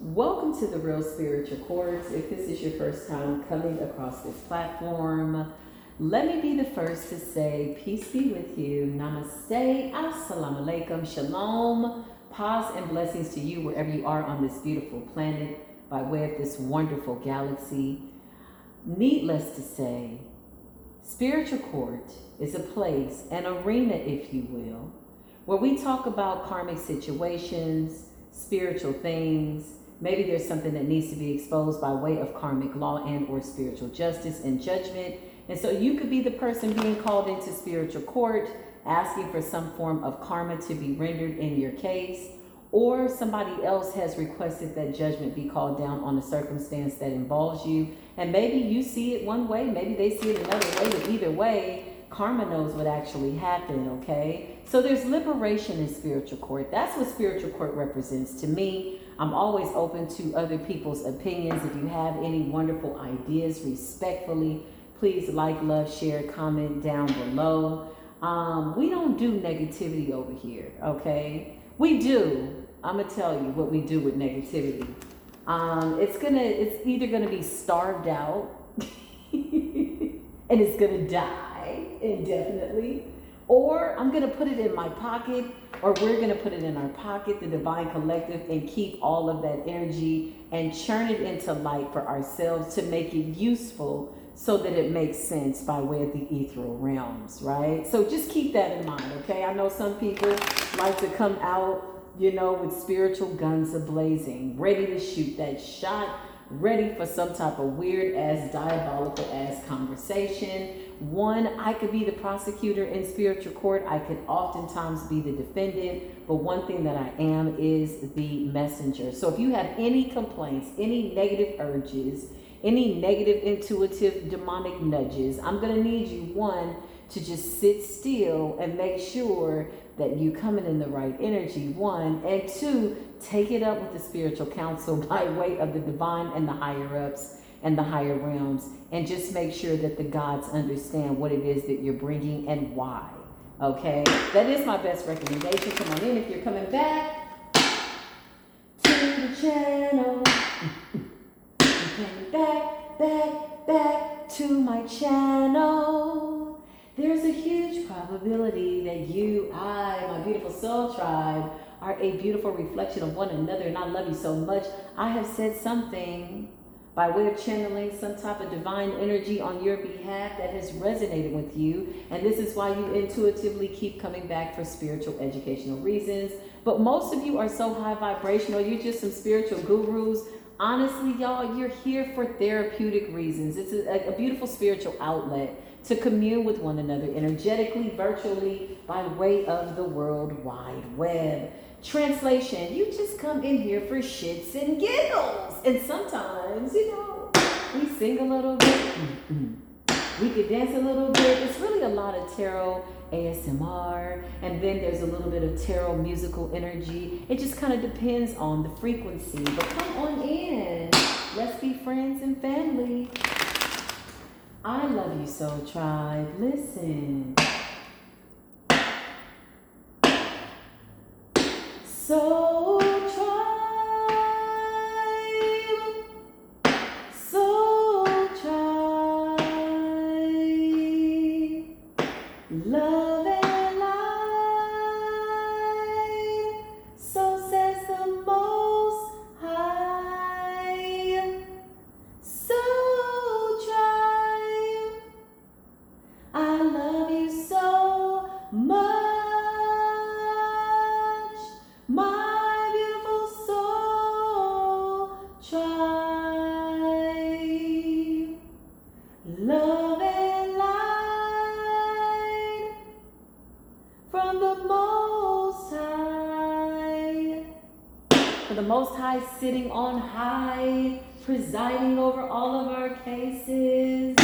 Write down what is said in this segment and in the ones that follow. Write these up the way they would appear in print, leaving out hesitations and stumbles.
Welcome to the Real Spiritual Course. If this is your first time coming across this platform, let me be the first to say peace be with you. Namaste, assalamu alaikum, shalom, pause and blessings to you wherever you are on this beautiful planet by way of this wonderful galaxy. Needless to say, Spiritual Court is a place, an arena if you will, where we talk about karmic situations, spiritual things. Maybe there's something that needs to be exposed by way of karmic law and or spiritual justice and judgment. And so you could be the person being called into spiritual court, asking for some form of karma to be rendered in your case, or somebody else has requested that judgment be called down on a circumstance that involves you. And maybe you see it one way, maybe they see it another way, but either way, karma knows what actually happened, okay? So there's liberation in spiritual court. That's what spiritual court represents to me. I'm always open to other people's opinions. If you have any wonderful ideas, respectfully, please like, love, share, comment down below. We don't do negativity over here, okay? We do. I'm gonna tell you what we do with negativity. It's either gonna be starved out and it's gonna die indefinitely, or I'm gonna put it in my pocket, or we're gonna put it in our pocket, the Divine Collective, and keep all of that energy and churn it into light for ourselves to make it useful so that it makes sense by way of the ethereal realms, right? So just keep that in mind, okay? I know some people like to come out, with spiritual guns a-blazing, ready to shoot that shot, ready for some type of weird-ass, diabolical-ass conversation. One, I could be the prosecutor in spiritual court. I could oftentimes be the defendant. But one thing that I am is the messenger. So if you have any complaints, any negative urges, any negative intuitive demonic nudges, I'm going to need you, one, to just sit still and make sure that you coming in the right energy, one, and two, take it up with the spiritual council by way of the divine and the higher ups and the higher realms, and just make sure that the gods understand what it is that you're bringing and why, okay? That is my best recommendation. Come on in if you're coming back to the channel. Back to my channel. There's a huge probability that you, my beautiful soul tribe, are a beautiful reflection of one another, and I love you so much. I have said something by way of channeling some type of divine energy on your behalf that has resonated with you, and this is why you intuitively keep coming back for spiritual educational reasons. But most of you are so high vibrational, you're just some spiritual gurus. Honestly, y'all, you're here for therapeutic reasons. It's a beautiful spiritual outlet to commune with one another energetically, virtually, by way of the World Wide Web. Translation, you just come in here for shits and giggles. And sometimes, we sing a little bit. We could dance a little bit. It's really a lot of tarot ASMR, and then there's a little bit of tarot musical energy. It just kind of depends on the frequency. But come on in. Let's be friends and family. I love you so, tribe. Listen. So, tribe. So, tribe. Love and light. So says the Most High. So, tribe. I love you so much. My beautiful soul tribe, love and light from the Most High. For the Most High sitting on high, presiding over all of our cases.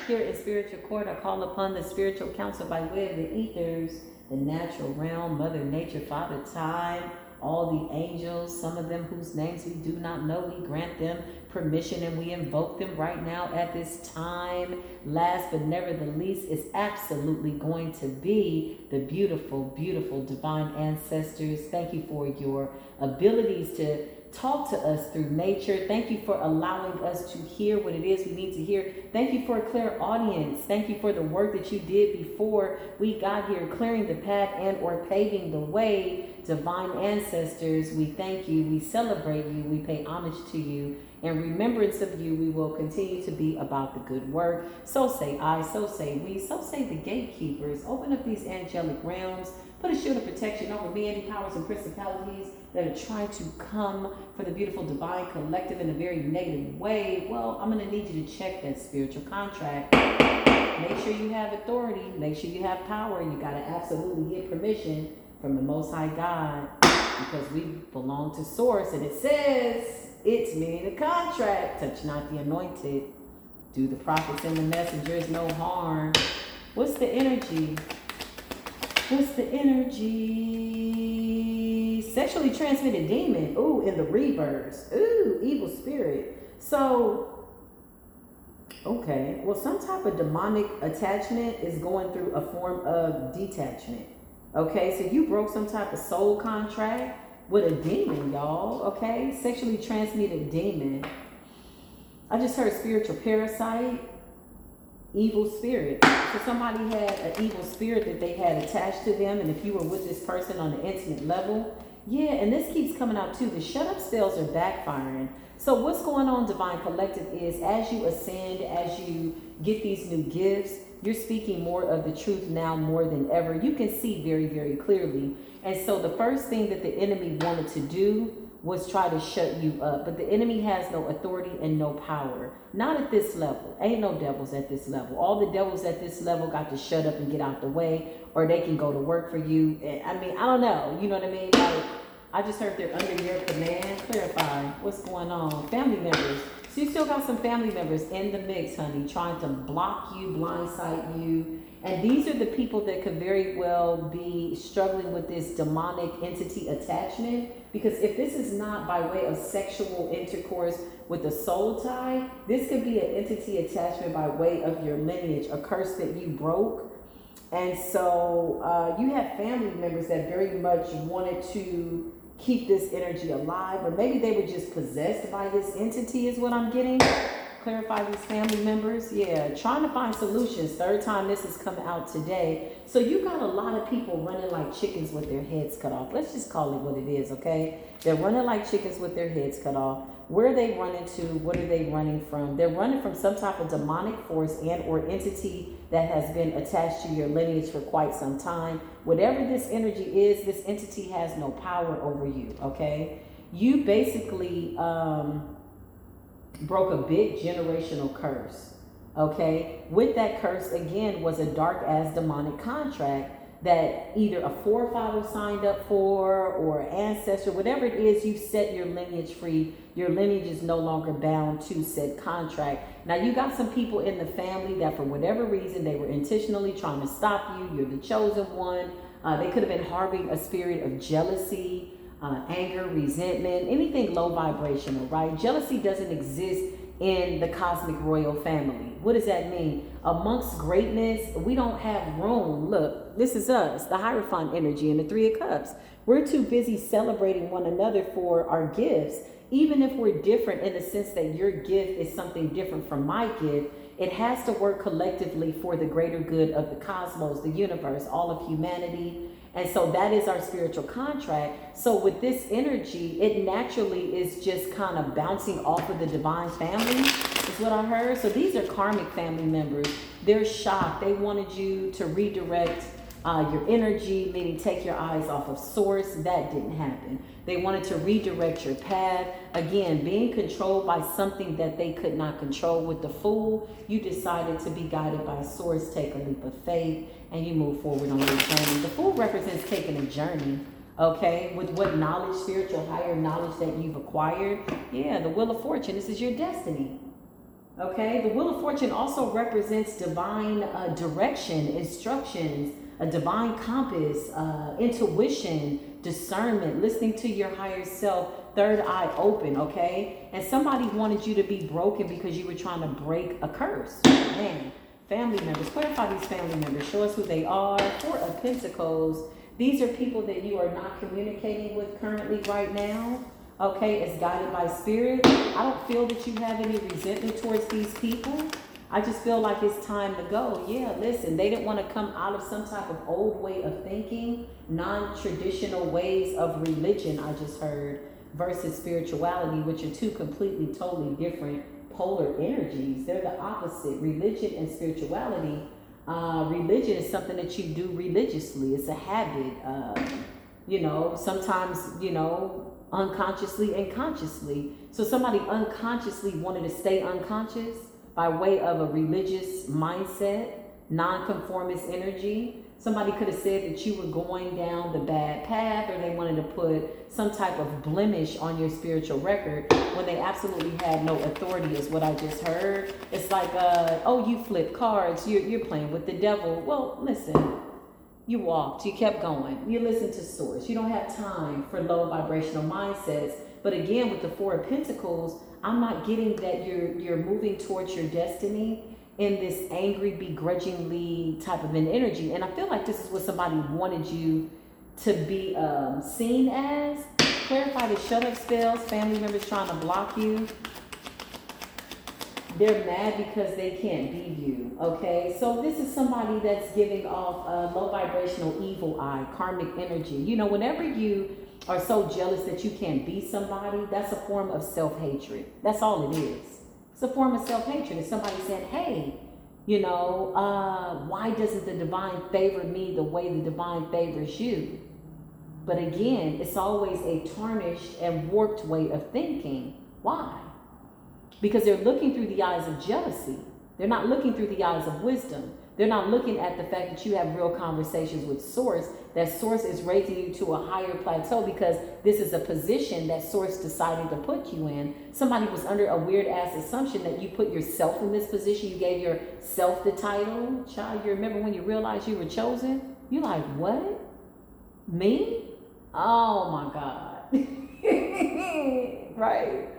Here in Spiritual Court, I call upon the spiritual council by way of the ethers, the natural realm, Mother Nature, Father Time, all the angels, some of them whose names we do not know. We grant them permission and we invoke them right now at this time. Last but never the least is absolutely going to be the beautiful, beautiful divine ancestors. Thank you for your abilities to talk to us through nature. Thank you for allowing us to hear what it is we need to hear. Thank you for a clear audience. Thank you for the work that you did before we got here, clearing the path and or paving the way. Divine ancestors, we thank you. We celebrate you. We pay homage to you. In remembrance of you, we will continue to be about the good work. So say I, so say we, so say the gatekeepers. Open up these angelic realms. Put a shield of protection over me, any powers and principalities that are trying to come for the beautiful divine collective in a very negative way. Well, I'm going to need you to check that spiritual contract. Make sure you have authority. Make sure you have power. You got to absolutely get permission from the Most High God, because we belong to Source. And it says, it's me, the contract. Touch not the anointed. Do the prophets and the messengers no harm. What's the energy? What's the energy? Sexually transmitted demon. Ooh, in the reverse. Ooh, evil spirit. So, okay. Well, some type of demonic attachment is going through a form of detachment. Okay, so you broke some type of soul contract with a demon, y'all. Okay, sexually transmitted demon. I just heard spiritual parasite. Evil spirit. So somebody had an evil spirit that they had attached to them, and if you were with this person on an intimate level, yeah, and this keeps coming out too. The shut up spells are backfiring. So what's going on, Divine Collective, is as you ascend, as you get these new gifts, you're speaking more of the truth now more than ever. You can see very, very clearly. And so the first thing that the enemy wanted to do was try to shut you up. But the enemy has no authority and no power. Not at this level. Ain't no devils at this level. All the devils at this level got to shut up and get out the way, or they can go to work for you. I mean, I don't know. You know what I mean? Like, I just heard they're under your command. Clarify what's going on. Family members. So you still got some family members in the mix, honey, trying to block you, blindside you. And these are the people that could very well be struggling with this demonic entity attachment. Because if this is not by way of sexual intercourse with a soul tie, this could be an entity attachment by way of your lineage, a curse that you broke. And so you have family members that very much wanted to keep this energy alive, or maybe they were just possessed by this entity is what I'm getting. Clarify these family members. Yeah, trying to find solutions. Third time this has come out today. So you got a lot of people running like chickens with their heads cut off. Let's just call it what it is, okay? They're running like chickens with their heads cut off. Where are they running to? What are they running from? They're running from some type of demonic force and or entity that has been attached to your lineage for quite some time. Whatever this energy is, this entity has no power over you, okay? You basically broke a big generational curse, okay? With that curse, again, was a dark-ass demonic contract that either a forefather signed up for or an ancestor, whatever it is, you set your lineage free. Your lineage is no longer bound to said contract. Now, you got some people in the family that for whatever reason, they were intentionally trying to stop you. You're the chosen one. They could have been harboring a spirit of jealousy, anger, resentment, anything low vibrational, right? Jealousy doesn't exist in the cosmic royal family. What does that mean? Amongst greatness, we don't have room. Look, this is us, the Hierophant energy and the Three of Cups. We're too busy celebrating one another for our gifts. Even if we're different in the sense that your gift is something different from my gift, it has to work collectively for the greater good of the cosmos, the universe, all of humanity. And so that is our spiritual contract. So with this energy, it naturally is just kind of bouncing off of the divine family, is what I heard. So these are karmic family members. They're shocked. They wanted you to redirect your energy, meaning take your eyes off of source. That didn't happen. They wanted to redirect your path. Again, being controlled by something that they could not control. With the Fool, you decided to be guided by source, take a leap of faith, and you move forward on your journey. The Fool represents taking a journey, okay? With what knowledge, spiritual, higher knowledge that you've acquired. Yeah, the Wheel of Fortune, this is your destiny. Okay, the Wheel of Fortune also represents divine direction, instructions, a divine compass, intuition, discernment, listening to your higher self, third eye open, okay? And somebody wanted you to be broken because you were trying to break a curse. Man, family members, clarify these family members, show us who they are. Four of Pentacles, these are people that you are not communicating with currently right now. okay, is guided by spirit. I don't feel that you have any resentment towards these people. I just feel like it's time to go. Yeah, listen, they didn't want to come out of some type of old way of thinking, non-traditional ways of religion, I just heard, versus spirituality, which are two completely, totally different polar energies. They're the opposite. Religion and spirituality. Religion is something that you do religiously. It's a habit. Sometimes, unconsciously and consciously. So somebody unconsciously wanted to stay unconscious by way of a religious mindset, non-conformist energy. Somebody could have said that you were going down the bad path, or they wanted to put some type of blemish on your spiritual record when they absolutely had no authority, is what I just heard. It's like, you flip cards, you're playing with the devil. Well, listen, you walked, you kept going, you listened to source. You don't have time for low vibrational mindsets. But again, with the Four of Pentacles, I'm not getting that you're moving towards your destiny in this angry, begrudgingly type of an energy. And I feel like this is what somebody wanted you to be seen as. Clarify the shut up spells, family members trying to block you. They're mad because they can't be you, okay? So this is somebody that's giving off a low vibrational evil eye, karmic energy. Whenever you are so jealous that you can't be somebody, that's a form of self-hatred. That's all it is. It's a form of self-hatred. It's somebody saying, hey, why doesn't the divine favor me the way the divine favors you? But again, it's always a tarnished and warped way of thinking. Why? Because they're looking through the eyes of jealousy. They're not looking through the eyes of wisdom. They're not looking at the fact that you have real conversations with source, that source is raising you to a higher plateau because this is a position that source decided to put you in. Somebody was under a weird ass assumption that you put yourself in this position. You gave yourself the title. Child, you remember when you realized you were chosen? You're like, what? Me? Oh my God. Right.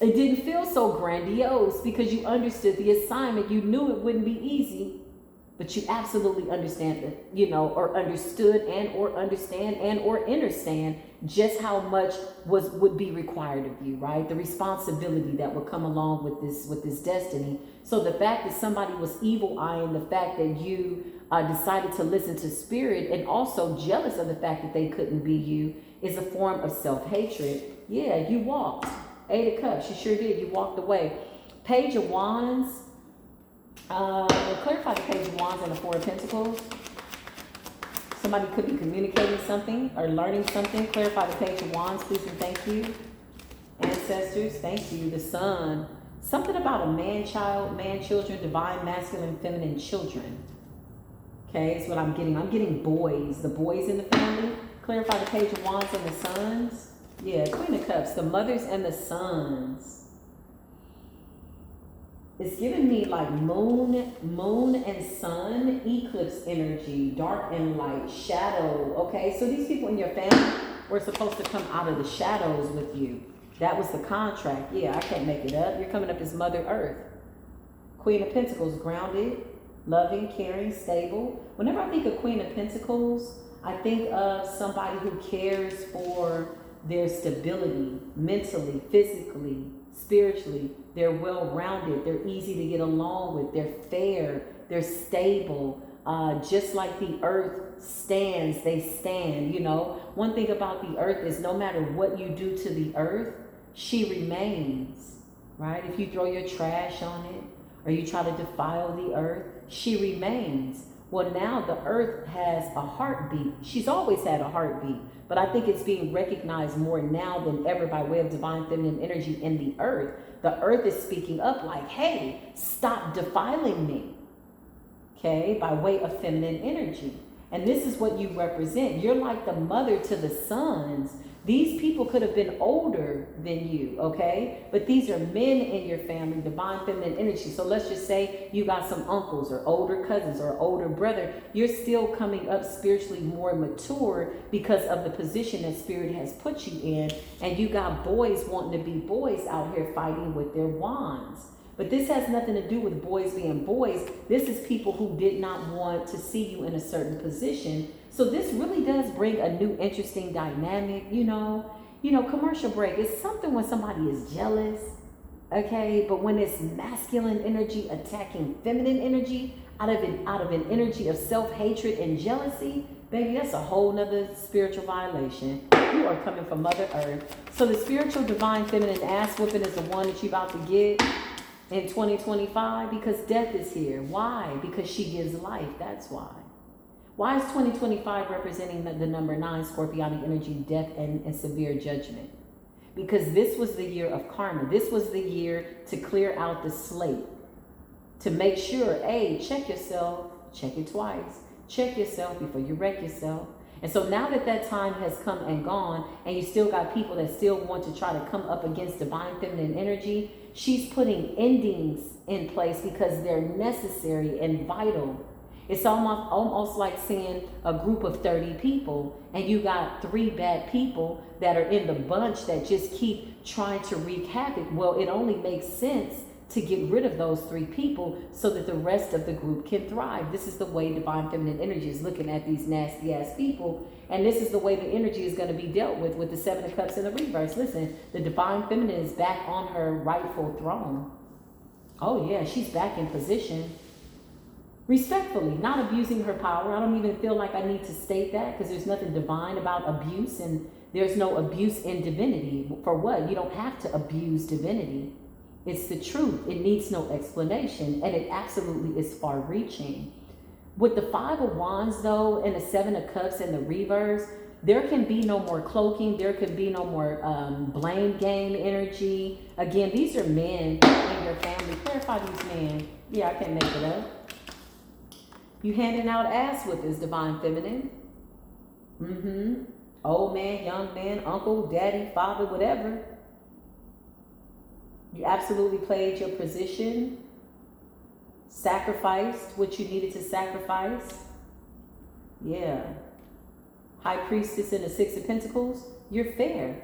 It didn't feel so grandiose because you understood the assignment. You knew it wouldn't be easy, but you absolutely understand that, or understood and or understand and or understand just how much would be required of you, right? The responsibility that would come along with this destiny. So the fact that somebody was evil eyeing the fact that you decided to listen to spirit and also jealous of the fact that they couldn't be you is a form of self-hatred. Yeah, you walked. Eight of Cups, you sure did. You walked away. Page of Wands. Clarify the Page of Wands and the Four of Pentacles. Somebody could be communicating something or learning something. Clarify the Page of Wands, please and thank you. Ancestors, thank you. The Sun. Something about a man-child, man-children, divine, masculine, feminine children. Okay, that's what I'm getting. I'm getting boys. The boys in the family. Clarify the Page of Wands and the Sons. Yeah, Queen of Cups, the mothers and the sons. It's giving me like moon and sun, eclipse energy, dark and light, shadow. Okay, so these people in your family were supposed to come out of the shadows with you. That was the contract. Yeah, I can't make it up. You're coming up as Mother Earth. Queen of Pentacles, grounded, loving, caring, stable. Whenever I think of Queen of Pentacles, I think of somebody who cares for their stability, mentally, physically, spiritually. They're well-rounded. They're easy to get along with. They're fair. They're stable. Just like the earth stands, they stand. One thing about the earth is no matter what you do to the earth, she remains, right? If you throw your trash on it or you try to defile the earth, she remains. Well, now the earth has a heartbeat. She's always had a heartbeat. But I think it's being recognized more now than ever by way of divine feminine energy in the earth. The earth is speaking up like, hey, stop defiling me. Okay, by way of feminine energy. And this is what you represent. You're like the mother to the sons. These people could have been older than you, okay? But these are men in your family, divine feminine energy. So let's just say you got some uncles or older cousins or older brother. You're still coming up spiritually more mature because of the position that spirit has put you in. And you got boys wanting to be boys out here fighting with their wands. But this has nothing to do with boys being boys. This is people who did not want to see you in a certain position. So this really does bring a new interesting dynamic, commercial break. It's something when somebody is jealous, okay? But when it's masculine energy attacking feminine energy out of an energy of self-hatred and jealousy, baby, that's a whole nother spiritual violation. You are coming from Mother Earth. So the spiritual divine feminine ass whooping is the one that you're about to get in 2025 because death is here. Why? Because she gives life. That's why. Why is 2025 representing the number 9 scorpionic energy, death and severe judgment? Because this was the year of karma. This was the year to clear out the slate. To make sure, hey, check yourself, check it twice. Check yourself before you wreck yourself. And so now that time has come and gone, and you still got people that still want to try to come up against divine feminine energy, she's putting endings in place because they're necessary and vital. It's almost like seeing a group of 30 people, and you got 3 bad people that are in the bunch that just keep trying to wreak havoc. Well, it only makes sense to get rid of those 3 people so that the rest of the group can thrive. This is the way divine feminine energy is looking at these nasty ass people. And this is the way the energy is going to be dealt with the 7 of Cups in the reverse. Listen, the divine feminine is back on her rightful throne. Oh yeah, she's back in position. Respectfully, not abusing her power. I don't even feel like I need to state that because there's nothing divine about abuse, and there's no abuse in divinity. For what? You don't have to abuse divinity. It's the truth. It needs no explanation, and it absolutely is far-reaching. With the 5 of Wands, though, and the 7 of Cups and the reverse, there can be no more cloaking. There can be no more blame game energy. Again, these are men in your family. Clarify these men. Yeah, I can't make it up. You handing out ass whippings, divine feminine. Old man, young man, uncle, daddy, father, whatever. You absolutely played your position, sacrificed what you needed to sacrifice. Yeah. High Priestess in the 6 of Pentacles, you're fair.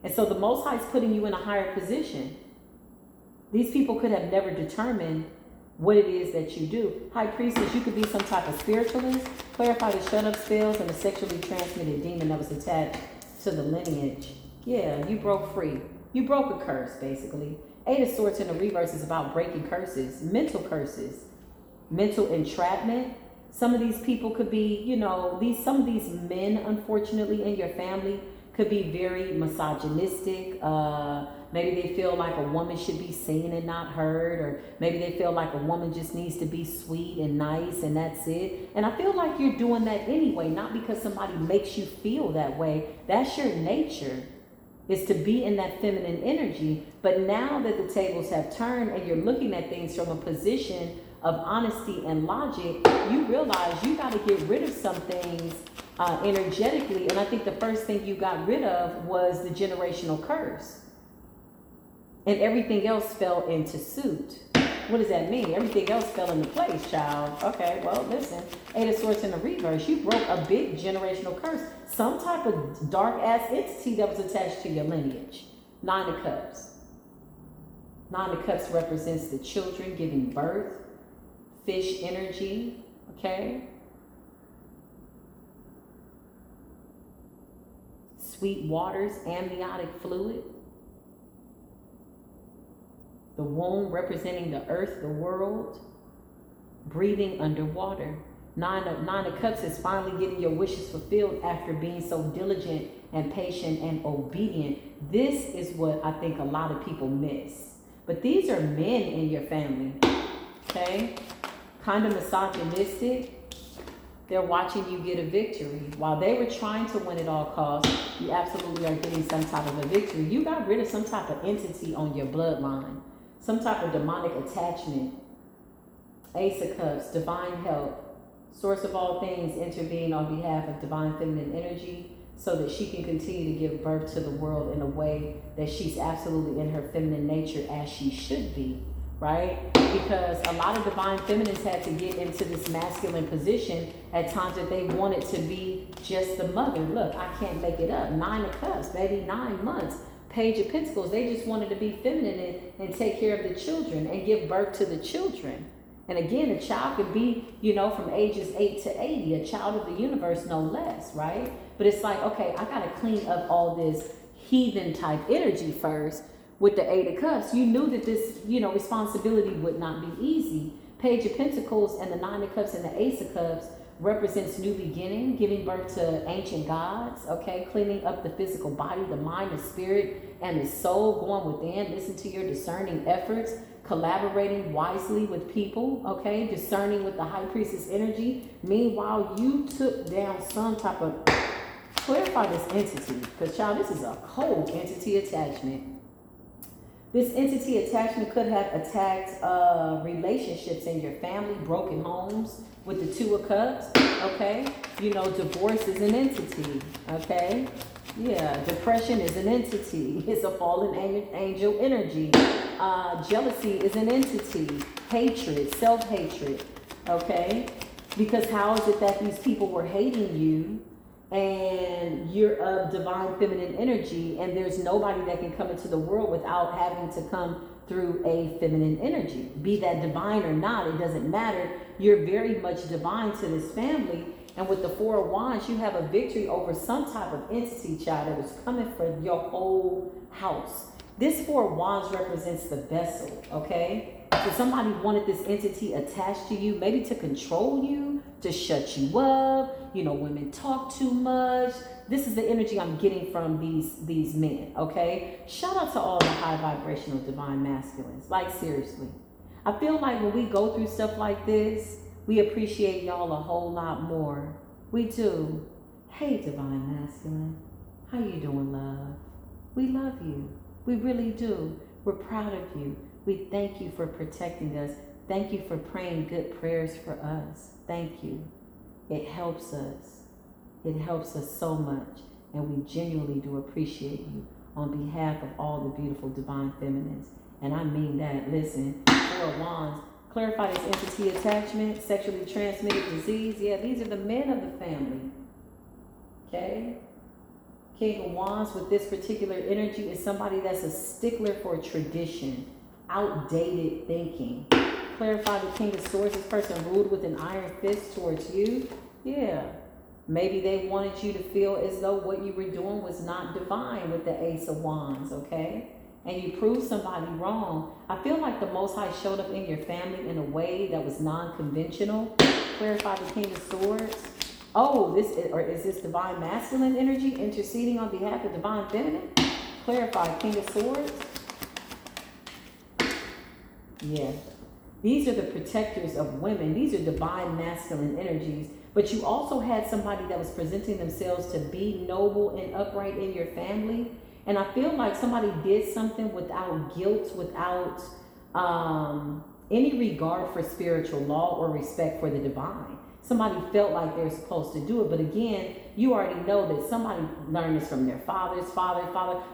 And so the Most High is putting you in a higher position. These people could have never determined what it is that you do. High Priestess, you could be some type of spiritualist. Clarify the shut-up spells and the sexually transmitted demon that was attached to the lineage. Yeah, you broke free. You broke a curse, basically. 8 of Swords in the reverse is about breaking curses, mental entrapment. Some of these people could be, some of these men, unfortunately, in your family could be very misogynistic. Maybe they feel like a woman should be seen and not heard, or maybe they feel like a woman just needs to be sweet and nice and that's it. And I feel like you're doing that anyway, not because somebody makes you feel that way. That's your nature, is to be in that feminine energy. But now that the tables have turned and you're looking at things from a position of honesty and logic, you realize you got to get rid of some things energetically. And I think the first thing you got rid of was the generational curse. And everything else fell into suit. What does that mean? Everything else fell into place, child. Okay, well, listen. 8 of Swords in the reverse. You broke a big generational curse. Some type of dark-ass entity that was attached to your lineage. 9 of Cups. 9 of Cups represents the children giving birth. Fish energy. Okay? Sweet waters, amniotic fluid. The womb representing the earth, the world, breathing underwater. 9 of Cups is finally getting your wishes fulfilled after being so diligent and patient and obedient. This is what I think a lot of people miss. But these are men in your family, okay? Kind of misogynistic. They're watching you get a victory. While they were trying to win at all costs, you absolutely are getting some type of a victory. You got rid of some type of entity on your bloodline. Some type of demonic attachment. Ace of Cups, divine help. Source of all things, intervene on behalf of divine feminine energy so that she can continue to give birth to the world in a way that she's absolutely in her feminine nature as she should be, right? Because a lot of divine feminines had to get into this masculine position at times that they wanted to be just the mother. Look, I can't make it up. 9 of Cups, baby, 9 months. Page of Pentacles, they just wanted to be feminine and take care of the children and give birth to the children. And again, a child could be, from ages 8 to 80, a child of the universe, no less, right? But it's like, okay, I got to clean up all this heathen type energy first with the Eight of Cups. You knew that this, responsibility would not be easy. Page of Pentacles and the Nine of Cups and the Ace of Cups represents new beginning, giving birth to ancient gods, okay? Cleaning up the physical body, the mind, the spirit, and the soul, going within. Listen to your discerning efforts, collaborating wisely with people, okay? Discerning with the High Priestess energy. Meanwhile, you took down some type of, clarify this entity, because child, this is a cold entity attachment. This entity attachment could have attacked relationships in your family, broken homes with the Two of Cups, okay? Divorce is an entity, okay? Yeah, depression is an entity. It's a fallen angel energy. Jealousy is an entity. Hatred, self-hatred, okay? Because how is it that these people were hating you and you're of divine feminine energy, and there's nobody that can come into the world without having to come through a feminine energy? Be that divine or not, it doesn't matter. You're very much divine to this family. And with the Four of Wands, you have a victory over some type of entity, child, that was coming for your whole house. This Four of Wands represents the vessel, okay? So somebody wanted this entity attached to you, maybe to control you, to shut you up. Women talk too much. This is the energy I'm getting from these men, okay? Shout out to all the high vibrational divine masculines. Like, seriously. I feel like when we go through stuff like this, we appreciate y'all a whole lot more. We do. Hey, divine masculine. How you doing, love? We love you. We really do. We're proud of you. We thank you for protecting us. Thank you for praying good prayers for us. Thank you. It helps us. It helps us so much. And we genuinely do appreciate you on behalf of all the beautiful divine feminines. And I mean that. Listen, Four of Wands. Clarify this entity attachment, sexually transmitted disease. Yeah, these are the men of the family. Okay? King of Wands with this particular energy is somebody that's a stickler for tradition, outdated thinking. Clarify the King of Swords. This person ruled with an iron fist towards you. Yeah. Maybe they wanted you to feel as though what you were doing was not divine with the Ace of Wands, okay? And you proved somebody wrong. I feel like the Most High showed up in your family in a way that was non-conventional. Clarify the King of Swords. Oh, is this divine masculine energy interceding on behalf of divine feminine? Clarify King of Swords. Yeah. These are the protectors of women. These are divine masculine energies. But you also had somebody that was presenting themselves to be noble and upright in your family. And I feel like somebody did something without guilt, without any regard for spiritual law or respect for the divine. Somebody felt like they're supposed to do it. But again, you already know that somebody learned this from their father.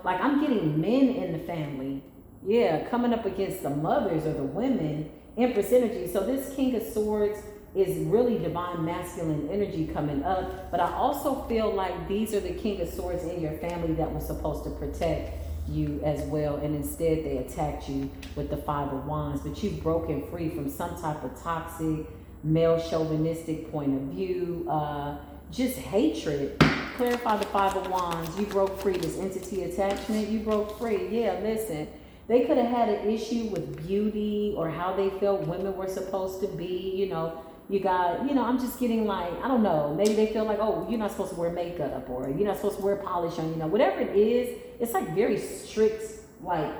Like, I'm getting men in the family. Yeah, coming up against the mothers or the women. Empress energy. So this King of Swords is really divine masculine energy coming up. But I also feel like these are the King of Swords in your family that was supposed to protect you as well. And instead they attacked you with the Five of Wands. But you've broken free from some type of toxic, male chauvinistic point of view. Just hatred. Clarify the Five of Wands. You broke free. This entity attachment, you broke free. Yeah, listen. They could have had an issue with beauty or how they felt women were supposed to be. You got, I'm just getting like, I don't know. Maybe they feel like, oh, you're not supposed to wear makeup or you're not supposed to wear polish on, whatever it is. It's like very strict, like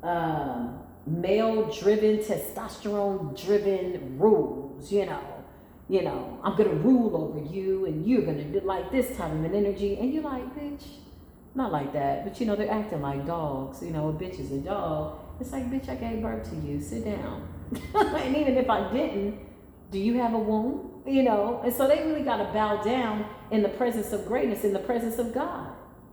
male-driven, testosterone-driven rules, I'm going to rule over you and you're going to do like this type of an energy. And you're like, bitch. Not like that, but they're acting like dogs. A bitch is a dog. It's like, bitch, I gave birth to you. Sit down. And even if I didn't, do you have a womb? And so they really got to bow down in the presence of greatness, in the presence of God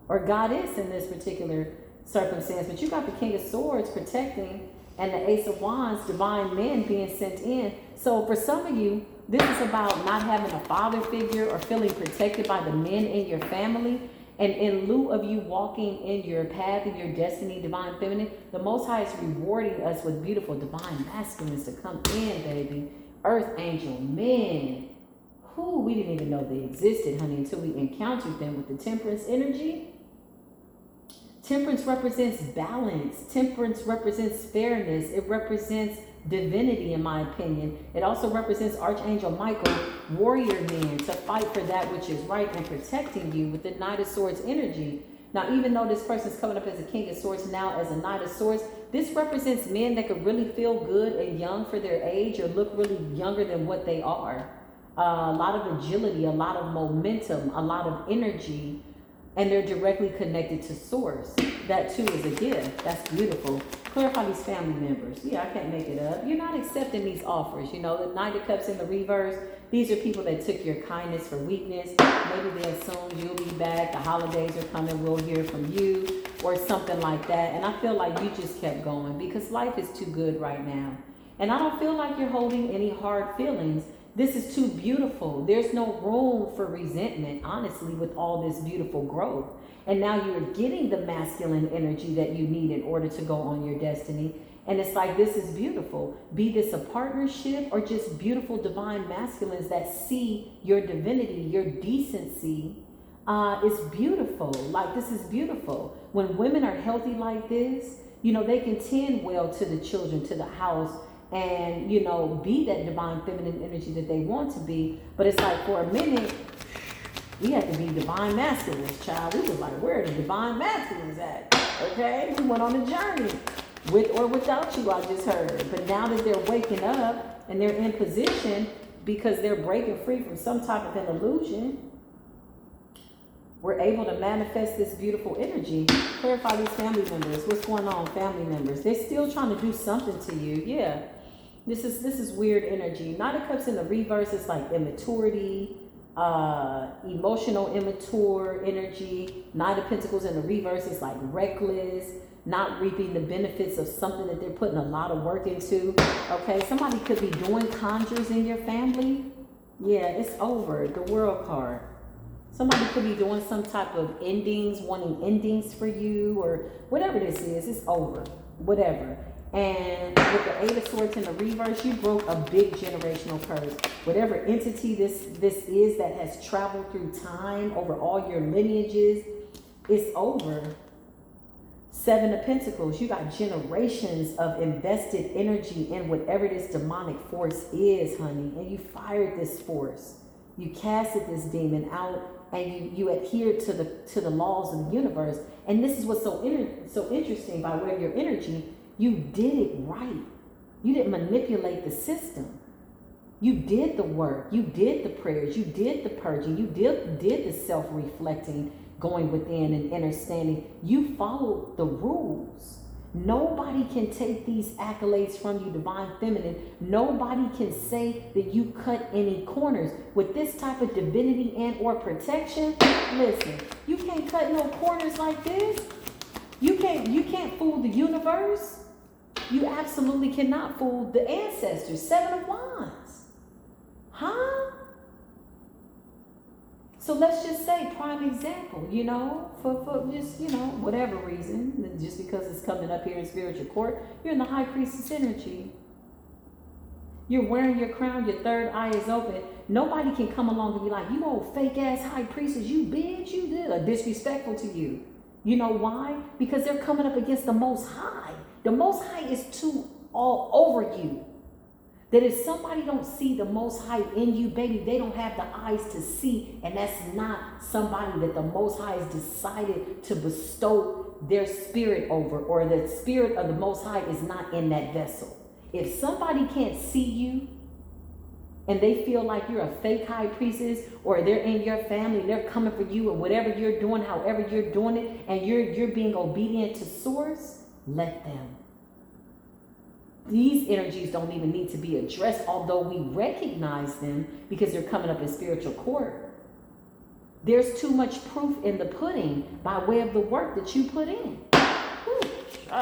or goddess in this particular circumstance. But you got the King of Swords protecting and the Ace of Wands, divine men being sent in. So for some of you, this is about not having a father figure or feeling protected by the men in your family. And in lieu of you walking in your path, in your destiny, divine feminine, the Most High is rewarding us with beautiful divine masculines to come in, baby. Earth angel men. Who we didn't even know they existed, honey, until we encountered them with the temperance energy. Temperance represents balance. Temperance represents fairness. It represents divinity, in my opinion. It also represents Archangel Michael, warrior man, to fight for that which is right and protecting you with the Knight of Swords energy. Now, even though this person's coming up as a King of Swords, now as a Knight of Swords, this represents men that could really feel good and young for their age or look really younger than what they are. A lot of agility, a lot of momentum, a lot of energy, and they're directly connected to Source. That too is a gift. That's beautiful. Clarify these family members. Yeah, I can't make it up. You're not accepting these offers. You know, the Knight of Cups in the reverse. These are people that took your kindness for weakness. Maybe they assumed you'll be back. The holidays are coming. We'll hear from you or something like that. And I feel like you just kept going because life is too good right now. And I don't feel like you're holding any hard feelings. This is too beautiful. There's no room for resentment, honestly, with all this beautiful growth. And now you're getting the masculine energy that you need in order to go on your destiny. And it's like, this is beautiful. Be this a partnership or just beautiful divine masculines that see your divinity, your decency is beautiful. Like, this is beautiful. When women are healthy like this, you know, they can tend well to the children, to the house, and, you know, be that divine feminine energy that they want to be. But it's like, for a minute, we had to be divine masculines, child. We was like, where are the divine masculines at? Okay, we went on a journey, with or without you, I just heard. But now that they're waking up and they're in position because they're breaking free from some type of an illusion, we're able to manifest this beautiful energy. Clarify these family members. What's going on, family members? They're still trying to do something to you. Yeah, this is weird energy. Knight of Cups in the reverse is like immaturity, emotional immature energy. Knight of Pentacles in the reverse is like reckless, not reaping the benefits of something that they're putting a lot of work into. Okay, somebody could be doing conjures in your family. Yeah, it's over. The World card. Somebody could be doing some type of endings, wanting endings for you, or whatever this is. It's over. Whatever. And with the Eight of Swords in the reverse, you broke a big generational curse. Whatever entity this is that has traveled through time over all your lineages, it's over. Seven of Pentacles, you got generations of invested energy in whatever this demonic force is, honey. And you fired this force. You casted this demon out, and you adhered to the laws of the universe. And this is what's so interesting by way of your energy. You did it right. You didn't manipulate the system. You did the work. You did the prayers. You did the purging. You did the self-reflecting, going within and understanding. You followed the rules. Nobody can take these accolades from you, divine feminine. Nobody can say that you cut any corners. With this type of divinity and or protection, listen, you can't cut no corners like this. You can't fool the universe. You absolutely cannot fool the ancestors. Seven of Wands. Huh? So let's just say, prime example, you know, for just, you know, whatever reason, just because it's coming up here in spiritual court, you're in the High Priestess energy. You're wearing your crown, your third eye is open. Nobody can come along and be like, you old fake ass High Priestess, you bitch, you did, or disrespectful to you. You know why? Because they're coming up against the Most High. The Most High is too all over you. That if somebody don't see the Most High in you, baby, they don't have the eyes to see. And that's not somebody that the Most High has decided to bestow their spirit over, or the spirit of the Most High is not in that vessel. If somebody can't see you and they feel like you're a fake high priestess, or they're in your family and they're coming for you, or whatever you're doing, however you're doing it, and you're being obedient to Source, let them. These energies don't even need to be addressed, although we recognize them because they're coming up in spiritual court. There's too much proof in the pudding by way of the work that you put in. Whew, shut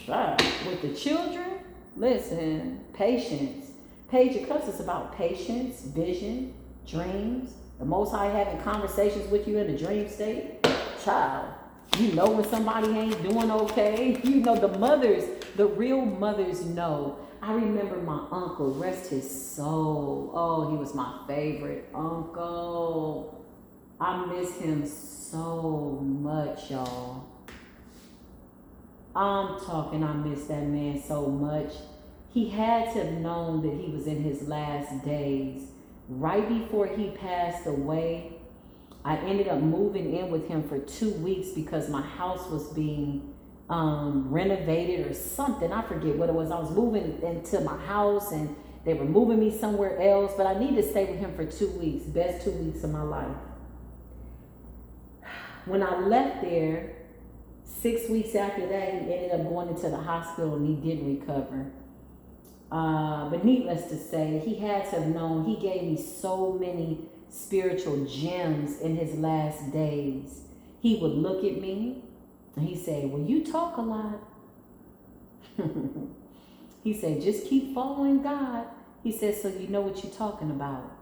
up. With the children, listen, patience. Page of Cups is about patience, vision, dreams. The Most High having conversations with you in a dream state. Child, you know when somebody ain't doing okay. You know the mothers, the real mothers know. I remember my uncle, rest his soul. Oh, he was my favorite uncle. I miss him so much, y'all. I miss that man so much. He had to have known that he was in his last days. Right before he passed away, I ended up moving in with him for 2 weeks because my house was being renovated or something. I forget what it was. I was moving into my house and they were moving me somewhere else, but I needed to stay with him for 2 weeks. Best 2 weeks of my life. When I left there, 6 weeks after that, he ended up going into the hospital and he didn't recover. But needless to say, he had to have known. He gave me so many spiritual gems in his last days. He would look at me and he said, well, you talk a lot. He said, just keep following God. He said, so you know what you're talking about.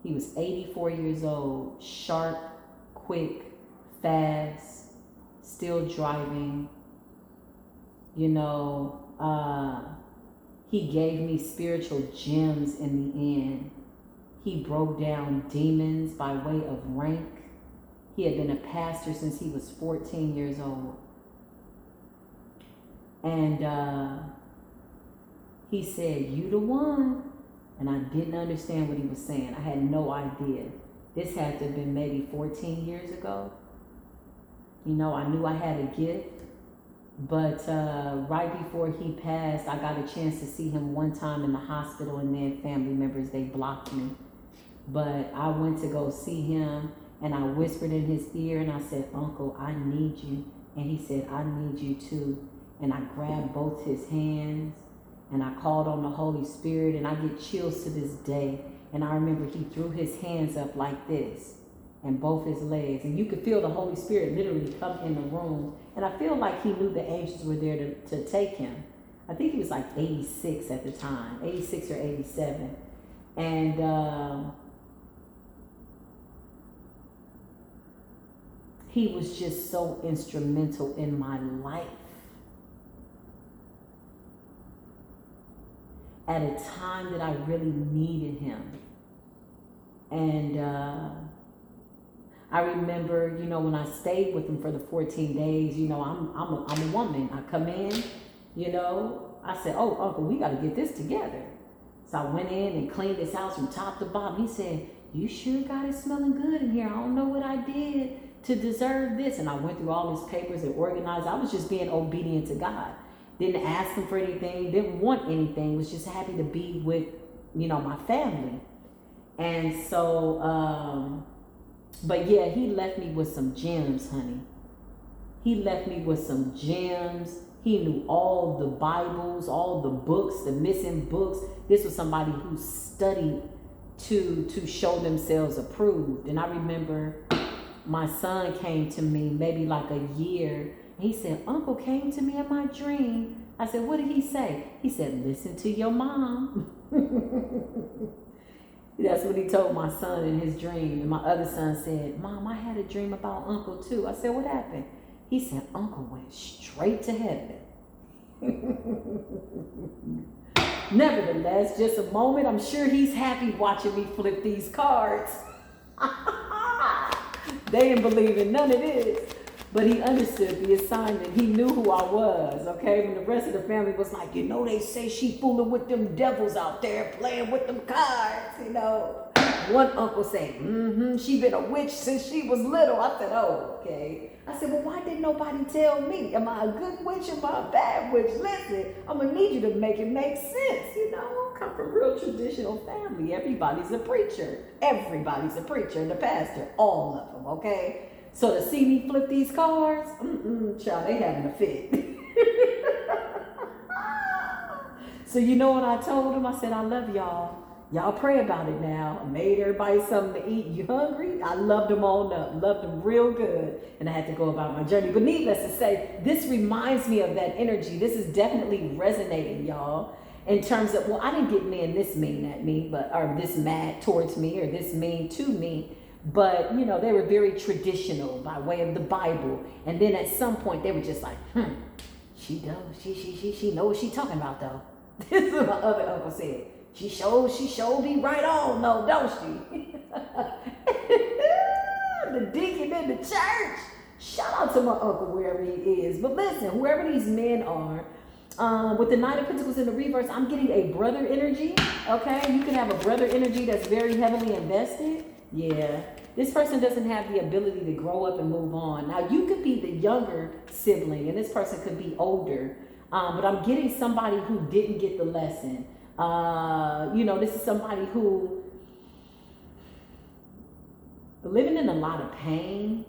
He was 84 years old, sharp, quick, fast, still driving. You know, he gave me spiritual gems in the end. He broke down demons by way of rank. He had been a pastor since he was 14 years old. And he said, you the one. And I didn't understand what he was saying. I had no idea. This had to have been maybe 14 years ago. You know, I knew I had a gift. But right before he passed, I got a chance to see him one time in the hospital, and then family members, they blocked me. But I went to go see him, and I whispered in his ear, and I said, Uncle, I need you. And he said, I need you too. And I grabbed both his hands, and I called on the Holy Spirit, and I get chills to this day. And I remember he threw his hands up like this, and both his legs. And you could feel the Holy Spirit literally come in the room. And I feel like he knew the angels were there to take him. I think he was like 86 at the time, 86 or 87. And he was just so instrumental in my life. At a time that I really needed him. And I remember, you know, when I stayed with him for the 14 days, you know, I'm a woman. I come in, you know, I said, oh, Uncle, we got to get this together. So I went in and cleaned this house from top to bottom. He said, you sure got it smelling good in here. I don't know what I did to deserve this. And I went through all his papers and organized. I was just being obedient to God. Didn't ask him for anything, didn't want anything, was just happy to be with, you know, my family. And so, but yeah, he left me with some gems, honey. He left me with some gems. He knew all the Bibles, all the books, the missing books. This was somebody who studied to show themselves approved. And I remember my son came to me maybe like a year. He said, Uncle came to me in my dream. I said, what did he say? He said, listen to your mom. That's what he told my son in his dream. And my other son said, Mom, I had a dream about Uncle too. I said, what happened? He said, Uncle went straight to heaven. Nevertheless, just a moment. I'm sure he's happy watching me flip these cards. They didn't believe in none of this. But he understood the assignment. He knew who I was, okay? When the rest of the family was like, you know, they say she fooling with them devils out there, playing with them cards, you know. One uncle said, she been a witch since she was little. I said, oh, okay. I said, well, why didn't nobody tell me? Am I a good witch or am I a bad witch? Listen, I'm going to need you to make it make sense, you know. I come from a real traditional family. Everybody's a preacher. Everybody's a preacher and a pastor. All of them, okay? So to see me flip these cards, child, they having a fit. So you know what I told them? I said, I love y'all. Y'all pray about it now. I made everybody something to eat. You hungry? I loved them all up. Loved them real good. And I had to go about my journey. But needless to say, this reminds me of that energy. This is definitely resonating, y'all. In terms of, well, I didn't get men this mean at me, or this mad towards me, or this mean to me. But, you know, they were very traditional by way of the Bible. And then at some point they were just like, she does. She knows what she's talking about, though. This is what my other uncle said. She showed me right on, no, don't she? The deacon in the church. Shout out to my uncle wherever he is. But listen, whoever these men are, with the Knight of Pentacles in the reverse, I'm getting a brother energy. Okay, you can have a brother energy that's very heavily invested. Yeah, this person doesn't have the ability to grow up and move on. Now, you could be the younger sibling, and this person could be older. But I'm getting somebody who didn't get the lesson. This is somebody who living in a lot of pain,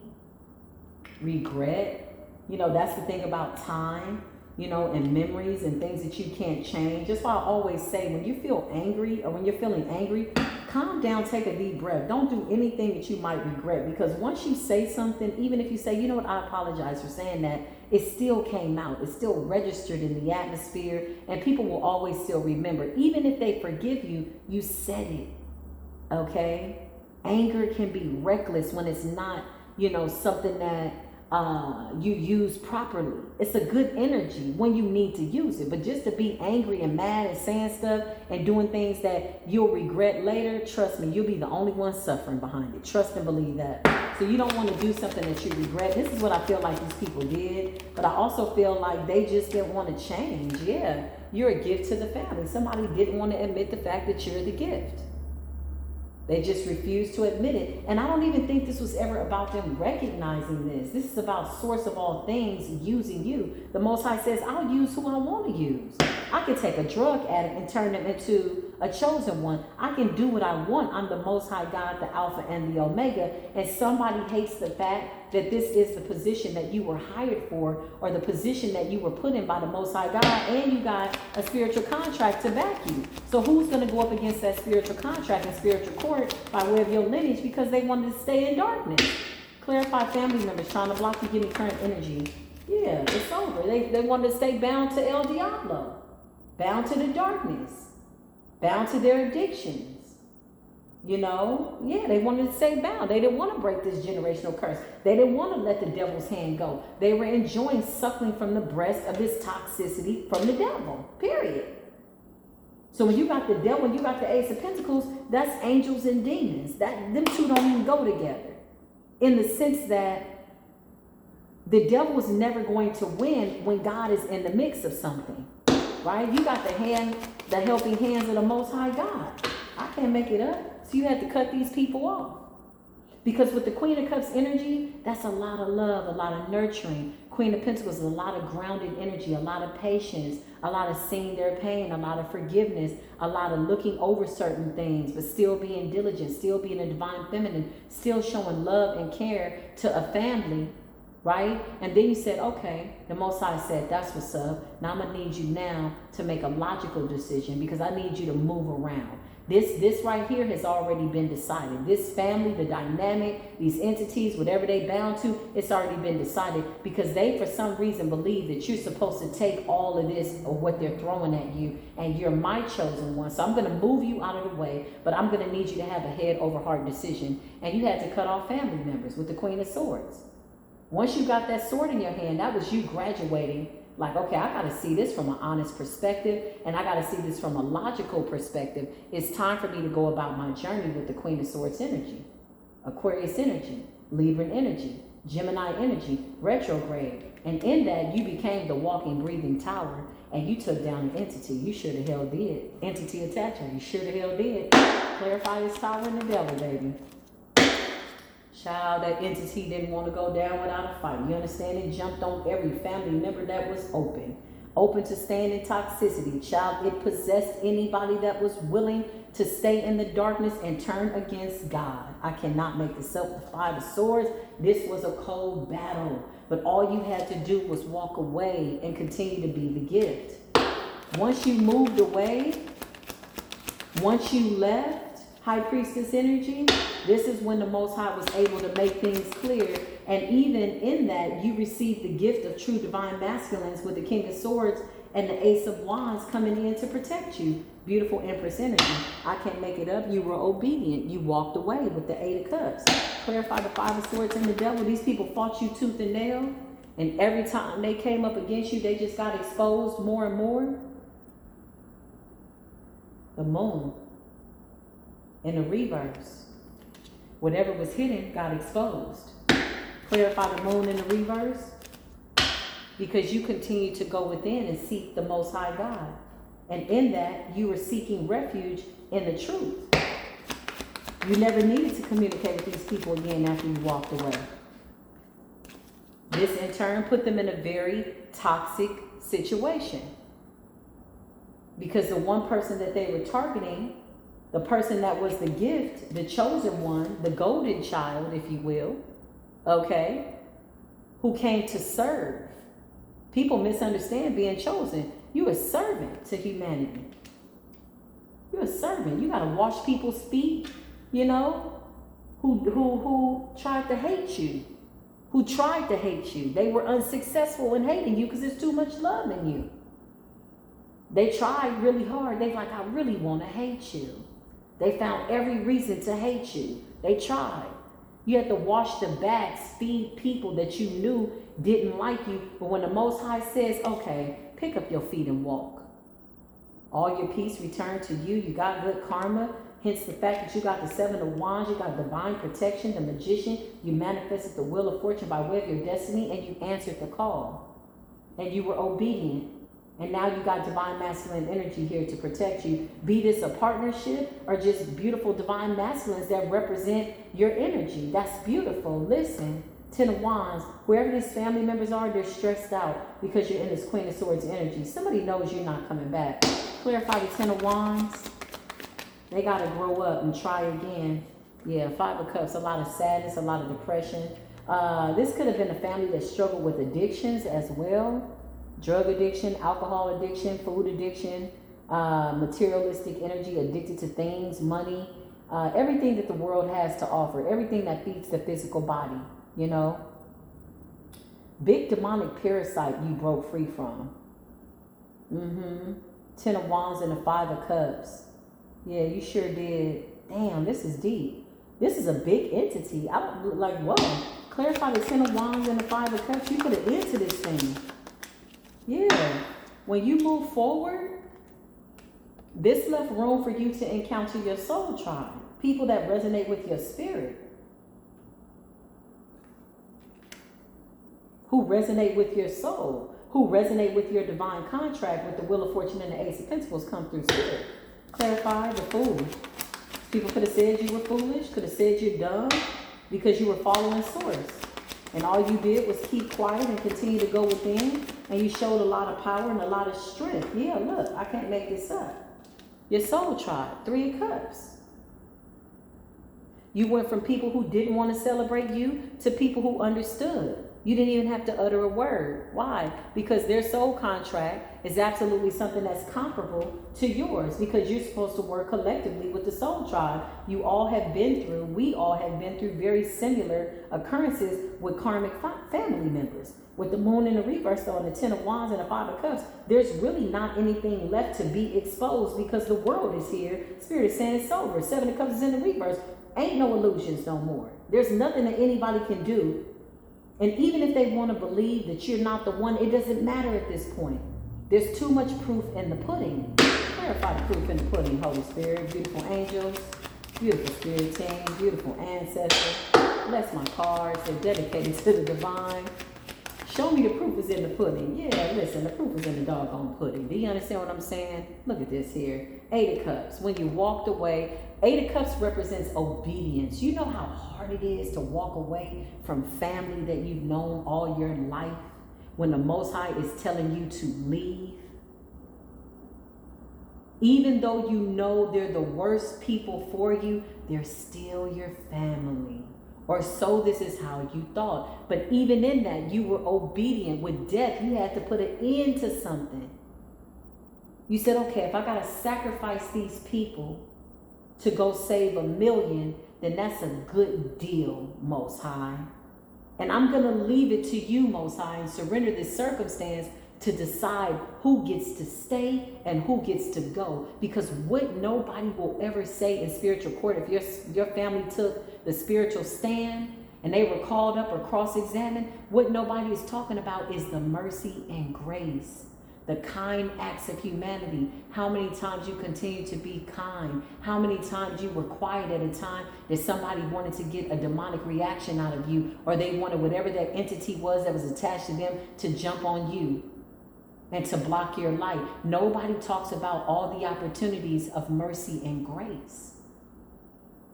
regret. That's the thing about time, and memories and things that you can't change. That's why I always say, when you feel angry or when you're feeling angry, calm down, take a deep breath. Don't do anything that you might regret, because once you say something, even if you say, you know what, I apologize for saying that, it still came out. It's still registered in the atmosphere, and people will always still remember. Even if they forgive you, you said it, okay? Anger can be reckless when it's not, something that you use properly. It's a good energy when you need to use it. But just to be angry and mad and saying stuff and doing things that you'll regret later, trust me, you'll be the only one suffering behind it. Trust and believe that. So you don't want to do something that you regret. This is what I feel like these people did. But I also feel like they just didn't want to change. Yeah, you're a gift to the family. Somebody didn't want to admit the fact that you're the gift. They just refused to admit it. And I don't even think this was ever about them recognizing this. This is about source of all things using you. The Most High says, I'll use who I want to use. I can take a drug addict and turn them into a chosen one. I can do what I want. I'm the Most High God, the Alpha and the Omega. And somebody hates the fact that this is the position that you were hired for, or the position that you were put in by the Most High God, and you got a spiritual contract to back you. So who's going to go up against that spiritual contract and spiritual court by way of your lineage, because they wanted to stay in darkness? Clarify family members trying to block you, give me current energy. Yeah, it's over. They wanted to stay bound to El Diablo, bound to the darkness, bound to their addictions. They wanted to stay bound. They didn't want to break this generational curse. They didn't want to let the devil's hand go. They were enjoying suckling from the breast of this toxicity from the devil, period. So when you got the devil, when you got the Ace of Pentacles, that's angels and demons. Them two don't even go together. In the sense that the devil is never going to win when God is in the mix of something, right? You got the helping hands of the Most High God. I can't make it up. So you had to cut these people off. Because with the Queen of Cups energy, that's a lot of love, a lot of nurturing. Queen of Pentacles is a lot of grounded energy, a lot of patience, a lot of seeing their pain, a lot of forgiveness, a lot of looking over certain things, but still being diligent, still being a divine feminine, still showing love and care to a family, right? And then you said, okay, the Most High said, that's what's up. Now I'm going to need you now to make a logical decision, because I need you to move around. This right here has already been decided. This family, the dynamic, these entities, whatever they bound to, it's already been decided, because they, for some reason, believe that you're supposed to take all of this or what they're throwing at you, and you're my chosen one. So I'm going to move you out of the way, but I'm going to need you to have a head over heart decision. And you had to cut off family members with the Queen of Swords. Once you got that sword in your hand, that was you graduating. Like, okay, I got to see this from an honest perspective, and I got to see this from a logical perspective. It's time for me to go about my journey with the Queen of Swords energy, Aquarius energy, Libran energy, Gemini energy, retrograde. And in that, you became the walking, breathing tower, and you took down an entity. You should have hell did. Entity attachment, you should have hell did. Clarify this tower and the devil, baby. Child, that entity didn't want to go down without a fight. You understand? It jumped on every family member that was open to staying in toxicity. Child, it possessed anybody that was willing to stay in the darkness and turn against God. I cannot make this up. The Five of Swords, this was a cold battle. But all you had to do was walk away and continue to be the gift. Once you moved away, once you left, High Priestess energy, this is when the Most High was able to make things clear. And even in that, you received the gift of true divine masculines with the King of Swords and the Ace of Wands coming in to protect you. Beautiful Empress energy. I can't make it up. You were obedient. You walked away with the Eight of Cups. Clarify the Five of Swords and the devil. These people fought you tooth and nail. And every time they came up against you, they just got exposed more and more. the moon in the reverse. Whatever was hidden got exposed. Clarify the moon in the reverse, because you continue to go within and seek the Most High God. And in that, you were seeking refuge in the truth. You never needed to communicate with these people again after you walked away. This in turn put them in a very toxic situation. Because the one person that they were targeting, the person that was the gift, the chosen one, the golden child, if you will, okay, who came to serve. People misunderstand being chosen. You're a servant to humanity. You're a servant. You got to wash people's feet, you know, who tried to hate you. Who tried to hate you. They were unsuccessful in hating you because there's too much love in you. They tried really hard. They like, I really want to hate you. They found every reason to hate you. They tried. You had to wash the backs, feed people that you knew didn't like you. But when the Most High says, okay, pick up your feet and walk. All your peace returned to you. You got good karma. Hence the fact that you got the 7 of Wands. You got divine protection, the magician. You manifested the wheel of fortune by way of your destiny. And you answered the call. And you were obedient. And now you got divine masculine energy here to protect you. Be this a partnership or just beautiful divine masculines that represent your energy. That's beautiful. Listen, 10 of Wands, wherever these family members are, they're stressed out because you're in this Queen of Swords energy. Somebody knows you're not coming back. Clarify the 10 of Wands. They got to grow up and try again. Yeah, 5 of Cups, a lot of sadness, a lot of depression. This could have been a family that struggled with addictions as well. Drug addiction, alcohol addiction, food addiction, materialistic energy, addicted to things, money, everything that the world has to offer, everything that feeds the physical body, you know. Big demonic parasite you broke free from. 10 of Wands and the 5 of Cups. Yeah, you sure did. Damn, this is deep. This is a big entity. I don't like, whoa. Clarify the 10 of Wands and the 5 of Cups. You put an end to this thing. Yeah, when you move forward, this left room for you to encounter your soul tribe, people that resonate with your spirit, who resonate with your soul, who resonate with your divine contract, with the Wheel of Fortune and the Ace of Pentacles come through spirit. Clarify the fool. People could have said you were foolish, could have said you're dumb because you were following source. And all you did was keep quiet and continue to go within. And you showed a lot of power and a lot of strength. Yeah, look, I can't make this up. Your soul tribe, 3 of Cups. You went from people who didn't want to celebrate you to people who understood. You didn't even have to utter a word. Why? Because their soul contract is absolutely something that's comparable to yours, because you're supposed to work collectively with the soul tribe. You all have been through, we all have been through very similar occurrences with karmic family members. With the moon in the reverse, though, and the 10 of Wands and the 5 of Cups, there's really not anything left to be exposed because the world is here. Spirit is saying it's over. 7 of Cups is in the reverse. Ain't no illusions no more. There's nothing that anybody can do. And even if they want to believe that you're not the one, it doesn't matter at this point. There's too much proof in the pudding. Clarify the proof in the pudding, Holy Spirit. Beautiful angels, beautiful spirit team, beautiful ancestors. Bless my cards. They're dedicated to the divine. Show me the proof is in the pudding. Yeah, listen, the proof is in the doggone pudding. Do you understand what I'm saying? Look at this here. 8 of Cups. When you walked away, 8 of Cups represents obedience. You know how hard it is to walk away from family that you've known all your life when the Most High is telling you to leave? Even though you know they're the worst people for you, they're still your family. Or so this is how you thought. But even in that, you were obedient. With death, you had to put an end to something. You said, okay, if I got to sacrifice these people to go save 1 million, then that's a good deal, Most High. And I'm going to leave it to you, Most High, and surrender this circumstance to decide who gets to stay and who gets to go. Because what nobody will ever say in spiritual court, if your family took the spiritual stand and they were called up or cross-examined, what nobody is talking about is the mercy and grace, the kind acts of humanity, how many times you continue to be kind, how many times you were quiet at a time that somebody wanted to get a demonic reaction out of you, or they wanted whatever that entity was that was attached to them to jump on you and to block your light. Nobody talks about all the opportunities of mercy and grace.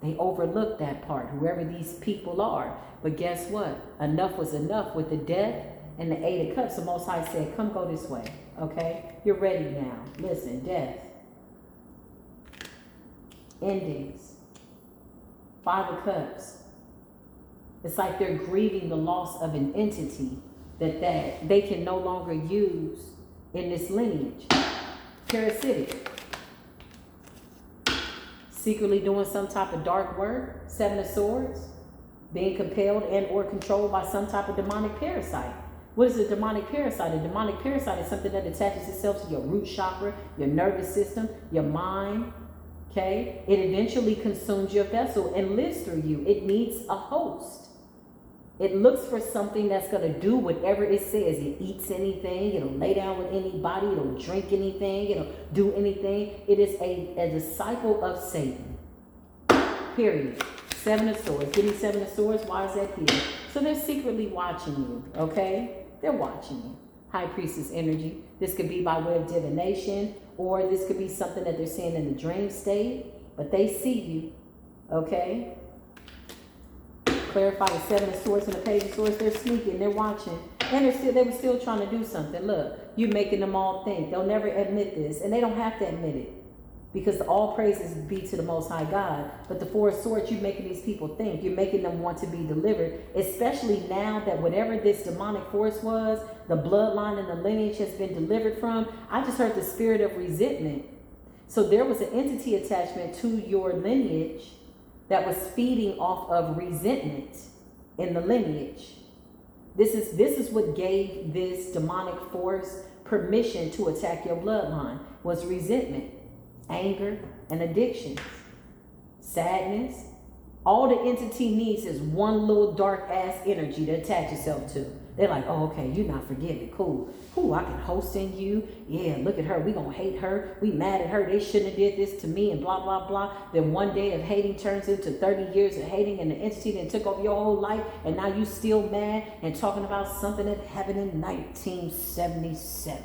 They overlook that part, whoever these people are. But guess what? Enough was enough with the death and the 8 of Cups. The Most High said, come go this way, okay? You're ready now. Listen, death, endings, 5 of Cups. It's like they're grieving the loss of an entity that they can no longer use in this lineage. Parasitic. Secretly doing some type of dark work. 7 of Swords. Being compelled and or controlled by some type of demonic parasite. What is a demonic parasite? A demonic parasite is something that attaches itself to your root chakra, your nervous system, your mind. Okay? It eventually consumes your vessel and lives through you. It needs a host. It looks for something that's going to do whatever it says. It eats anything. It'll lay down with anybody. It'll drink anything. It'll do anything. It is a disciple of Satan. Period. 7 of Swords. Give me 7 of Swords. Why is that here? So they're secretly watching you, okay? They're watching you. High Priestess energy. This could be by way of divination, or this could be something that they're seeing in the dream state, but they see you, okay? Clarify the 7 of Swords and the Page of Swords. They're sneaking. They're watching. And they were still trying to do something. Look, you're making them all think. They'll never admit this, and they don't have to admit it, because all praises be to the Most High God. But the 4 of Swords, you're making these people think. You're making them want to be delivered, especially now that whatever this demonic force was, the bloodline and the lineage has been delivered from. I just heard the spirit of resentment. So there was an entity attachment to your lineage that was feeding off of resentment in the lineage. This is what gave this demonic force permission to attack your bloodline, was resentment. Anger and addictions, sadness. All the entity needs is one little dark ass energy to attach itself to. They're like, oh, okay, you're not forgiving. Cool. Ooh, I can host in you. Yeah, look at her. We gonna hate her. We mad at her. They shouldn't have did this to me and blah, blah, blah. Then one day of hating turns into 30 years of hating, and the entity that took over your whole life, and now you still mad and talking about something that happened in 1977.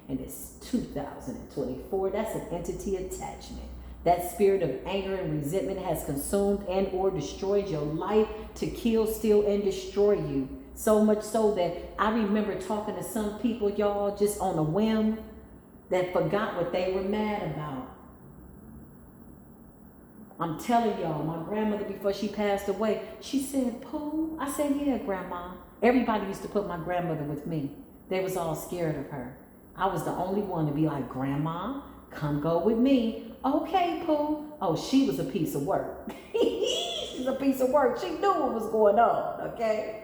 And it's 2024. That's an entity attachment. That spirit of anger and resentment has consumed and or destroyed your life to kill, steal, and destroy you. So much so that I remember talking to some people, y'all, just on a whim, that forgot what they were mad about. I'm telling y'all, my grandmother, before she passed away, she said, Pooh. I said, yeah, Grandma. Everybody used to put my grandmother with me. They was all scared of her. I was the only one to be like, Grandma, come go with me. Okay, Pooh. Oh, she was a piece of work. She's a piece of work. She knew what was going on, okay?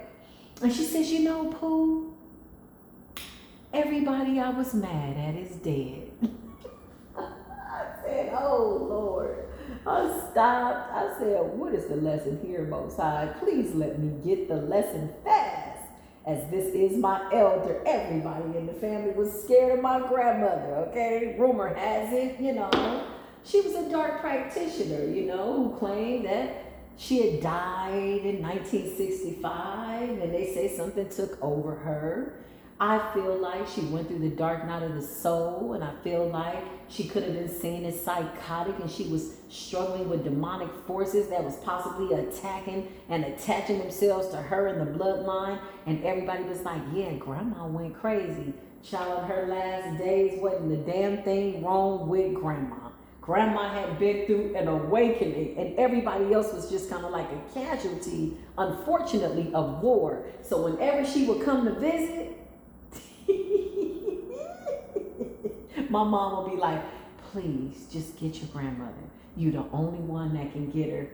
And she says, you know, Pooh, everybody I was mad at is dead. I said, oh, Lord. I stopped. I said, what is the lesson here, Most High? Please let me get the lesson fast. As this is my elder, everybody in the family was scared of my grandmother, okay? Rumor has it, she was a dark practitioner, who claimed that she had died in 1965, and they say something took over her. I feel like she went through the dark night of the soul, and I feel like she could have been seen as psychotic, and she was struggling with demonic forces that was possibly attacking and attaching themselves to her in the bloodline. And everybody was like, yeah, Grandma went crazy. Child, in her last days wasn't a damn thing wrong with Grandma. Grandma had been through an awakening, and everybody else was just kind of like a casualty, unfortunately, of war. So whenever she would come to visit, my mom would be like, please just get your grandmother. You're the only one that can get her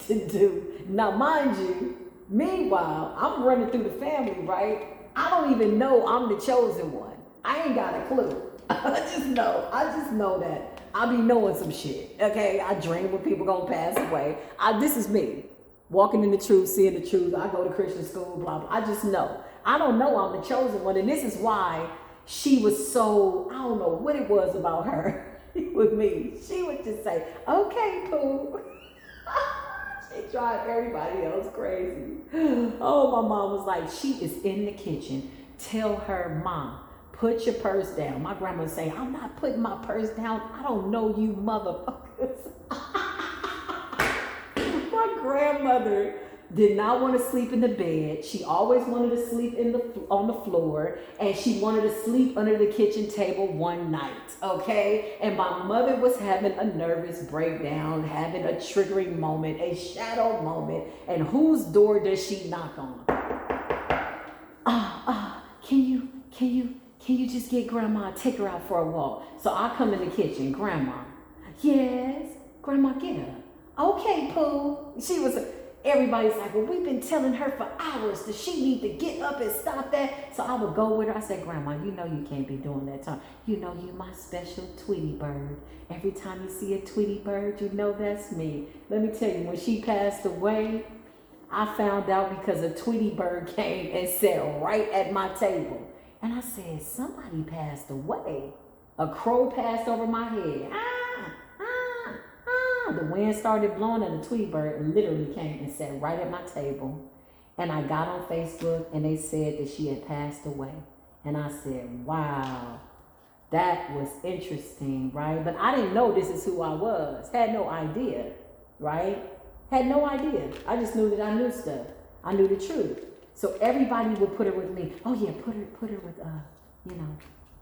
to do. Now, mind you, meanwhile, I'm running through the family, right? I don't even know I'm the chosen one. I ain't got a clue. I just know that I be knowing some shit, okay? I dream when people gonna pass away. This is me, walking in the truth, seeing the truth. I go to Christian school, blah, blah. I just know. I don't know I'm the chosen one, and this is why she was so, I don't know what it was about her with me. She would just say, okay, Pooh. She drive everybody else crazy. Oh, my mom was like, she is in the kitchen. Tell her, Mom, put your purse down. My grandma would say, I'm not putting my purse down. I don't know you motherfuckers. My grandmother did not want to sleep in the bed. She always wanted to sleep on the floor, and she wanted to sleep under the kitchen table one night, okay? And my mother was having a nervous breakdown, having a triggering moment, a shadow moment. And whose door does she knock on? Can you just get Grandma, take her out for a walk? So I come in the kitchen, Grandma. Yes, Grandma, get her. Okay, Pooh. Everybody's like, well, we've been telling her for hours that she need to get up and stop that. So I would go with her. I said, Grandma, you know you can't be doing that time. You know you my special Tweety bird. Every time you see a Tweety bird, you know that's me. Let me tell you, when she passed away, I found out because a Tweety bird came and sat right at my table. And I said, somebody passed away. A crow passed over my head. The wind started blowing and the Tweety bird literally came and sat right at my table. And I got on Facebook and they said that she had passed away. And I said, wow, that was interesting, right? But I didn't know this is who I was. Had no idea, right? Had no idea. I just knew that I knew stuff. I knew the truth. So everybody would put her with me. Oh yeah, put her with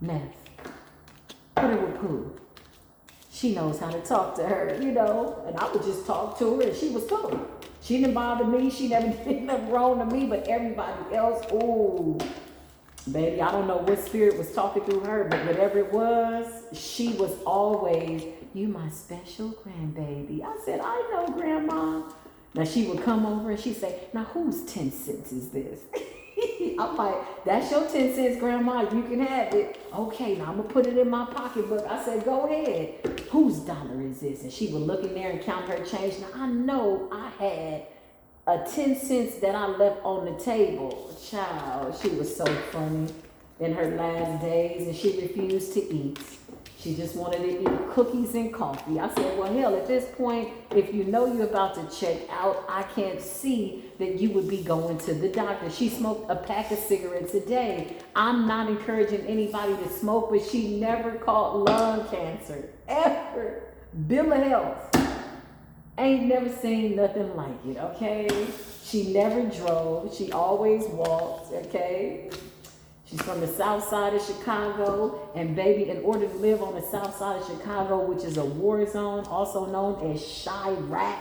Meth. Put her with Pooh. She knows how to talk to her, and I would just talk to her and she was cool. She didn't bother me. She never did nothing wrong to me, but everybody else, ooh, baby, I don't know what spirit was talking through her, but whatever it was, she was always, you my special grandbaby. I said, I know, Grandma. Now she would come over and she'd say, now whose 10 cents is this? I'm like, that's your 10 cents, Grandma. You can have it. Okay, now I'm going to put it in my pocketbook. I said, go ahead. Whose dollar is this? And she would look in there and count her change. Now, I know I had a 10 cents that I left on the table. Child, she was so funny in her last days, and she refused to eat. She just wanted to eat cookies and coffee. I said, well, hell, at this point, if you know you're about to check out, I can't see that you would be going to the doctor. She smoked a pack of cigarettes a day. I'm not encouraging anybody to smoke, but she never caught lung cancer, ever. Bill of health. Ain't never seen nothing like it, okay? She never drove. She always walked, okay? She's from the south side of Chicago, and baby, in order to live on the south side of Chicago, which is a war zone, also known as Chirac,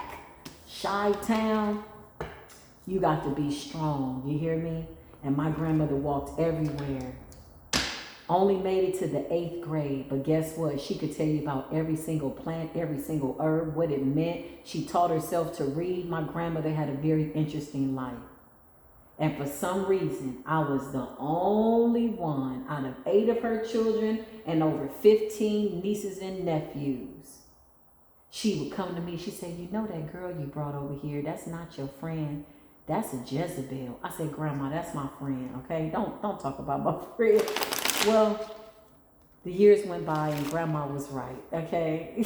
Chi-Town, you got to be strong, you hear me? And my grandmother walked everywhere. Only made it to the 8th grade, but guess what? She could tell you about every single plant, every single herb, what it meant. She taught herself to read. My grandmother had a very interesting life. And for some reason, I was the only one out of 8 of her children and over 15 nieces and nephews. She would come to me. She said, you know that girl you brought over here, that's not your friend. That's a Jezebel. I said, Grandma, that's my friend, okay? Don't talk about my friend. Well, the years went by and Grandma was right, okay?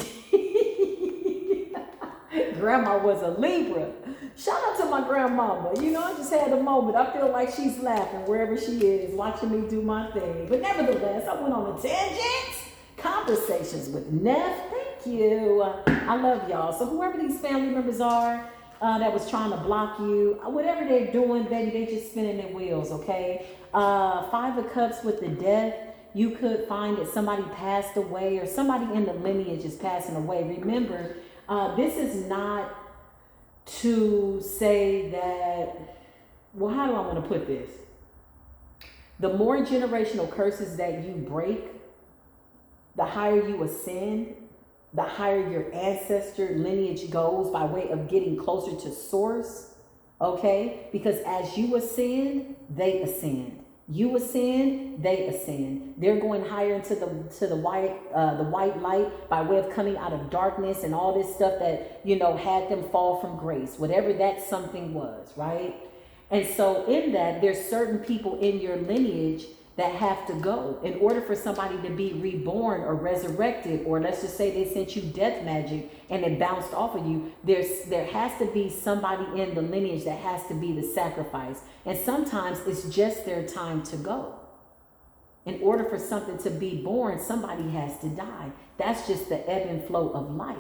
Grandma was a Libra. Shout out to my grandmama. I just had a moment. I feel like she's laughing wherever she is, watching me do my thing. But nevertheless, I went on a tangent. Conversations with Neff. Thank you. I love y'all. So whoever these family members are that was trying to block you, whatever they're doing, baby, they just spinning their wheels, okay? 5 of Cups with the death. You could find that somebody passed away or somebody in the lineage is passing away. Remember, this is not to say that, well, how do I want to put this? The more generational curses that you break, the higher you ascend, the higher your ancestor lineage goes by way of getting closer to source, okay? Because as you ascend, they ascend. You ascend, they ascend. They're going higher into the white light by way of coming out of darkness and all this stuff that, had them fall from grace, whatever that something was, right? And so in that, there's certain people in your lineage that have to go in order for somebody to be reborn or resurrected, or let's just say they sent you death magic and it bounced off of you. There has to be somebody in the lineage that has to be the sacrifice. And sometimes it's just their time to go. In order for something to be born, somebody has to die. That's just the ebb and flow of life.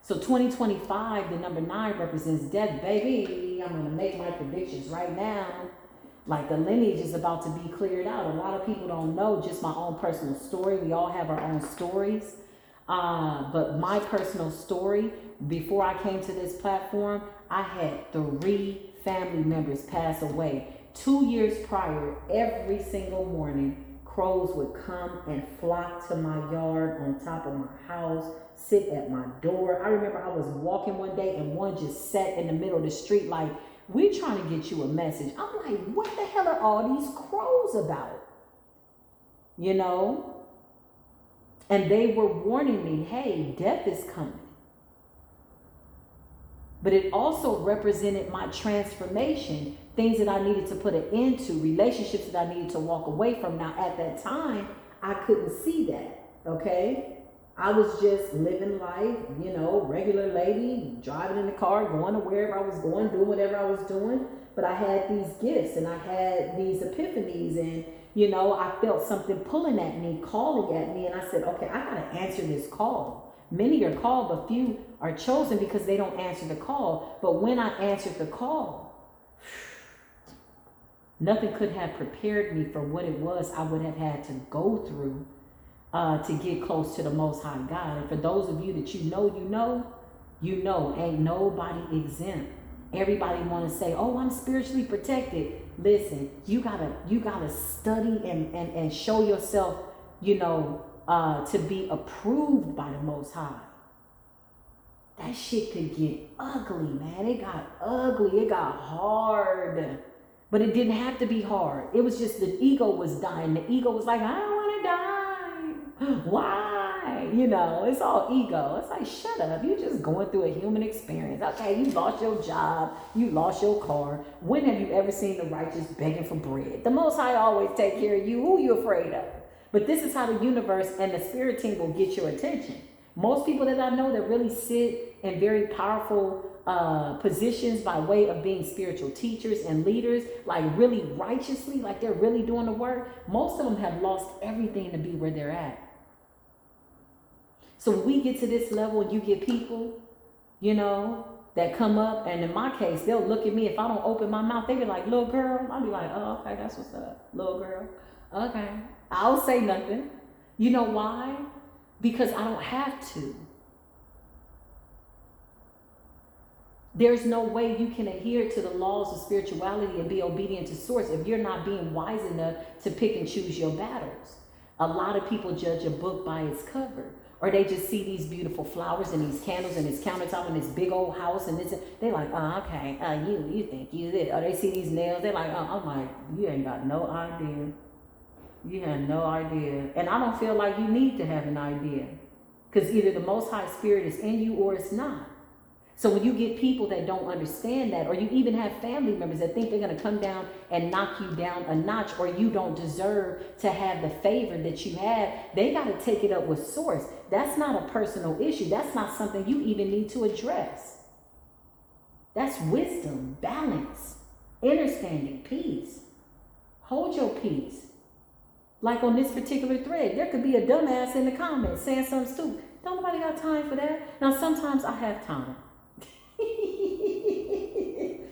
So 2025, the number 9 represents death. Baby, I'm going to make my predictions right now. Like, the lineage is about to be cleared out. A lot of people don't know just my own personal story. We all have our own stories. But my personal story, before I came to this platform, I had 3 family members pass away. 2 years prior, every single morning, crows would come and flock to my yard, on top of my house, sit at my door. I remember I was walking one day and one just sat in the middle of the street like, we're trying to get you a message. I'm like, what the hell are all these crows about? You know? And they were warning me, hey, death is coming. But it also represented my transformation, things that I needed to put an end to, relationships that I needed to walk away from. Now, at that time, I couldn't see that, okay? I was just living life, you know, regular lady, driving in the car, going to wherever I was going, doing whatever I was doing. But I had these gifts and I had these epiphanies, and, you know, I felt something pulling at me, calling at me. And I said, okay, I got to answer this call. Many are called, but few are chosen because they don't answer the call. But when I answered the call, nothing could have prepared me for what it was I would have had to go through to get close to the Most High God. And for those of you that you know, ain't nobody exempt. Everybody want to say, oh, I'm spiritually protected. Listen, you gotta study and show yourself, you know, to be approved by the Most High. That shit could get ugly, man. It got ugly. It got hard. But it didn't have to be hard. It was just the ego was dying. The ego was like, I don't want to die. Why? You know, it's all ego. It's like, shut up. You're just going through a human experience. Okay, you lost your job. You lost your car. When have you ever seen the righteous begging for bread? The Most High always take care of you. Who are you afraid of? But this is how the universe and the spirit team will get your attention. Most people that I know that really sit in very powerful positions by way of being spiritual teachers and leaders, like really righteously, like they're really doing the work, most of them have lost everything to be where they're at. So when we get to this level and you get people, you know, that come up, and in my case, they'll look at me. If I don't open my mouth, they be like, little girl. I'll be like, oh, okay, that's what's up, little girl. Okay. I'll say nothing. You know why? Because I don't have to. There's no way you can adhere to the laws of spirituality and be obedient to source if you're not being wise enough to pick and choose your battles. A lot of people judge a book by its cover, or they just see these beautiful flowers and these candles and this countertop and this big old house and this. They're like, oh, okay, you think you this. Or they see these nails. They're like, oh, I'm like, you ain't got no idea. You have no idea. And I don't feel like you need to have an idea, because either the Most High Spirit is in you or it's not. So when you get people that don't understand that, or you even have family members that think they're going to come down and knock you down a notch, or you don't deserve to have the favor that you have, they got to take it up with source. That's not a personal issue. That's not something you even need to address. That's wisdom, balance, understanding, peace. Hold your peace. Like on this particular thread, there could be a dumbass in the comments saying something stupid. Don't nobody got time for that. Now, sometimes I have time.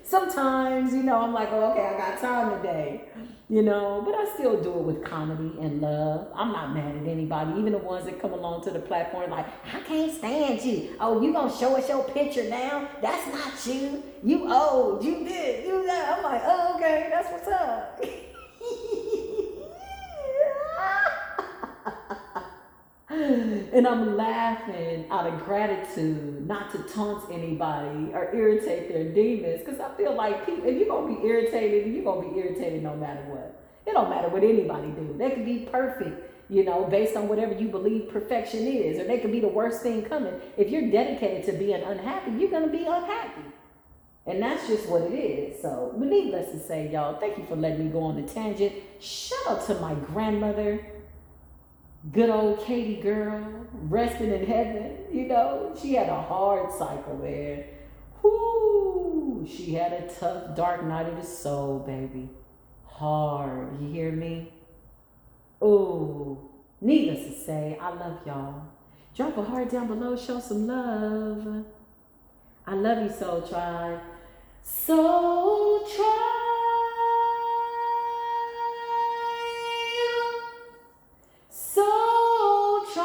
Sometimes, you know, I'm like, oh, okay, I got time today, you know, but I still do it with comedy and love. I'm not mad at anybody, even the ones that come along to the platform like, I can't stand you. Oh, you gonna show us your picture now? That's not you. You old, you this, you that. I'm like, oh, okay, that's what's up. And I'm laughing out of gratitude, not to taunt anybody or irritate their demons, because I feel like people, if you're going to be irritated, you're going to be irritated no matter what. It don't matter what anybody do. They could be perfect, you know, based on whatever you believe perfection is, or they could be the worst thing coming. If you're dedicated to being unhappy, you're going to be unhappy. And that's just what it is. So, but needless to say, y'all, thank you for letting me go on the tangent. Shout out to my grandmother, good old Katie girl, resting in heaven. You know, she had a hard cycle there. Whoo! She had a tough, dark night of the soul, baby. Hard. You hear me? Ooh. Needless to say, I love y'all. Drop a heart down below, show some love. I love you, Soul Tribe. Soul Tribe. Soul Tribe.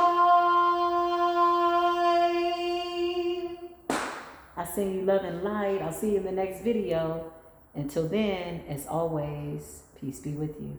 I send you love and light. I'll see you in the next video. Until then, as always, peace be with you.